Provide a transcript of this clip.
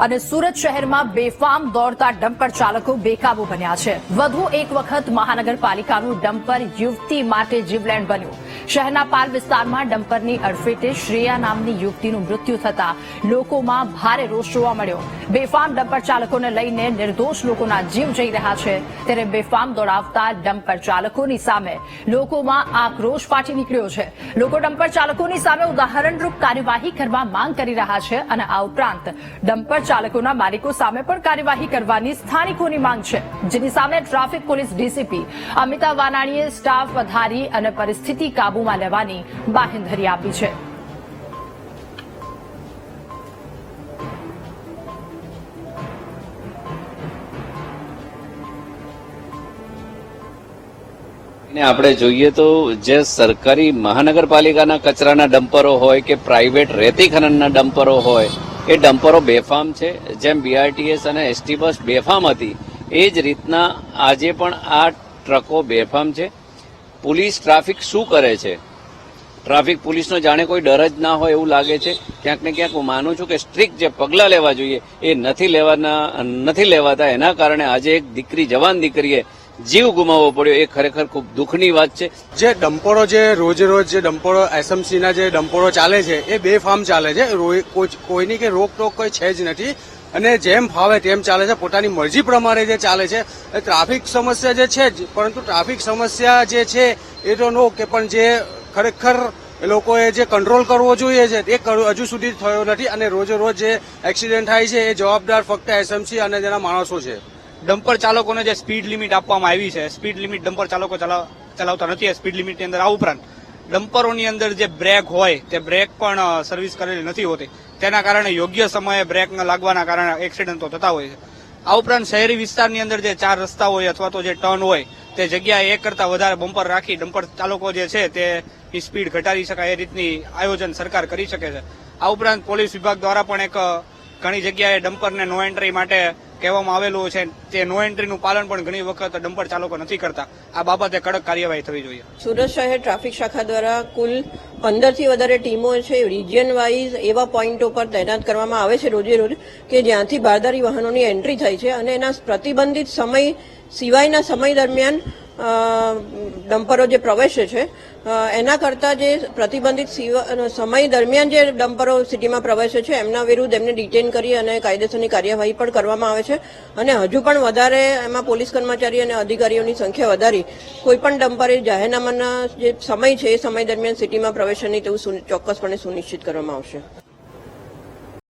અને સુરત શહેરમાં બેફામ દોડતા ડમ્પર ચાલકો બેકાબુ બન્યા છે। વધુ એક વખત મહાનગરપાલિકાનું ડમ્પર યુવતી માટે જીવલેણ બન્યું। શહેરના પાલ વિસ્તારમાં ડમ્પરની અડફેટે શ્રેયા નામની યુવતીનું મૃત્યુ થતા લોકોમાં ભારે રોષ જોવા મળ્યો। બેફામ ડમ્પર ચાલકોને લઈને નિર્દોષ લોકોના જીવ જઈ રહ્યા છે, ત્યારે બેફામ દોડાવતા ડમ્પર ચાલકોની સામે લોકોમાં આક્રોશ ફાટી નીકળ્યો છે। લોકો ડમ્પર ચાલકોની સામે ઉદાહરણરૂપ કાર્યવાહી કરવા માંગ કરી રહ્યા છે અને આ ઉપરાંત ડમ્પર ચાલકોના માલિકો સામે પણ કાર્યવાહી કરવાની સ્થાનિકોની માંગ છે, જેની સામે ટ્રાફિક પોલીસ ડીસીપી અમિતા વાનાણીએ સ્ટાફ વધારી અને પરિસ્થિતિ કાબૂમાં લેવાની બાહેંધરી આપી છે। આપણે જોઈએ તો જે સરકારી મહાનગરપાલિકાના કચરાના ડમ્પરો હોય કે પ્રાઇવેટ રેતી ખનનના ડમ્પરો હોય, એ ડમ્પરો બેફામ છે। જેમ બીઆરટીએસ અને એસટી બસ બેફામ હતી, એ જ રીતના આજે પણ આ ટ્રકો બેફામ છે। પોલીસ ટ્રાફિક શું કરે છે? ટ્રાફિક પોલીસનો જાણે કોઈ ડર જ ના હોય એવું લાગે છે। ક્યાંક ને ક્યાંક હું માનું છું કે સ્ટ્રિક્ટ જે પગલાં લેવા જોઈએ એ નથી લેવાતા। એના કારણે આજે એક દીકરી, જવાન દીકરીએ જીવ ગુમાવવો પડ્યો, એ ખરેખર ખૂબ દુઃખની વાત છે। જે ડમ્પરો જે રોજે રોજ જે ડમ્પરો એસએમસીના જે ડમ્પરો ચાલે છે એ બેફામ ચાલે છે। કોઈની કે રોકટોક કોઈ છે જ નથી અને જેમ ફાવે તેમ ચાલે છે, પોતાની મરજી પ્રમાણે જે ચાલે છે। ટ્રાફિક સમસ્યા જે છે જ, પરંતુ ટ્રાફિક સમસ્યા જે છે એ તો નો કે પણ જે ખરેખર એ લોકોએ જે કંટ્રોલ કરવો જોઈએ છે એ હજુ સુધી થયો નથી અને રોજે રોજ જે એક્સિડન્ટ થાય છે એ જવાબદાર ફક્ત એસએમસી અને તેના માણસો છે। ડમ્પર ચાલકોને જે સ્પીડ લિમિટ આપવામાં આવી છે, સ્પીડ લિમિટ ડમ્પર ચાલકો ચલાવતા નથી સ્પીડ લિમિટની અંદર। આ ઉપરાંત ડમ્પરોની અંદર જે બ્રેક હોય તે બ્રેક પણ સર્વિસ કરેલી નથી હોતી, તેના કારણે યોગ્ય સમયે બ્રેક ન લાગવાના કારણે એક્સિડન્ટો થતા હોય છે। આ ઉપરાંત શહેરી વિસ્તારની અંદર જે 4 રસ્તા હોય અથવા તો જે ટર્ન હોય તે જગ્યાએ 1 કરતા વધારે બમ્પર રાખી ડમ્પર ચાલકો જે છે તે સ્પીડ ઘટાડી શકાય એ રીતની આયોજન સરકાર કરી શકે છે। આ ઉપરાંત પોલીસ વિભાગ દ્વારા પણ એક ઘણી જગ્યાએ ડમ્પરને નો એન્ટ્રી માટે કહેવામાં આવેલું છે, તે નો એન્ટ્રીનું પાલન પણ ઘણી વખત ડમ્પર ચાલકો નથી કરતા। આ બાબતે કડક કાર્યવાહી થવી જોઈએ। સુરત શહેર ટ્રાફિક શાખા દ્વારા કુલ 15 થી વધારે ટીમો છે રિજિયન વાઇઝ એવા પોઈન્ટો પર તૈનાત કરવામાં આવે છે રોજે રોજ કે જ્યાંથી બારદારી વાહનોની એન્ટ્રી થાય છે અને એના પ્રતિબંધિત સમય સિવાયના સમય દરમિયાન ડમ્પરો જે પ્રવેશે છે એના કરતા જે પ્રતિબંધિત સમય દરમિયાન જે ડમ્પરો સિટીમાં પ્રવેશે છે એમના વિરુદ્ધ એમને ડિટેન કરી અને કાયદેસરની કાર્યવાહી પણ કરવામાં આવે છે અને હજુ પણ વધારે એમાં પોલીસ કર્મચારી અને અધિકારીઓની સંખ્યા વધારી કોઈપણ ડમ્પરે જાહેરનામાના જે સમય છે એ સમય દરમિયાન સિટીમાં પ્રવેશે નહીં તેવું ચોક્કસપણે સુનિશ્ચિત કરવામાં આવશે।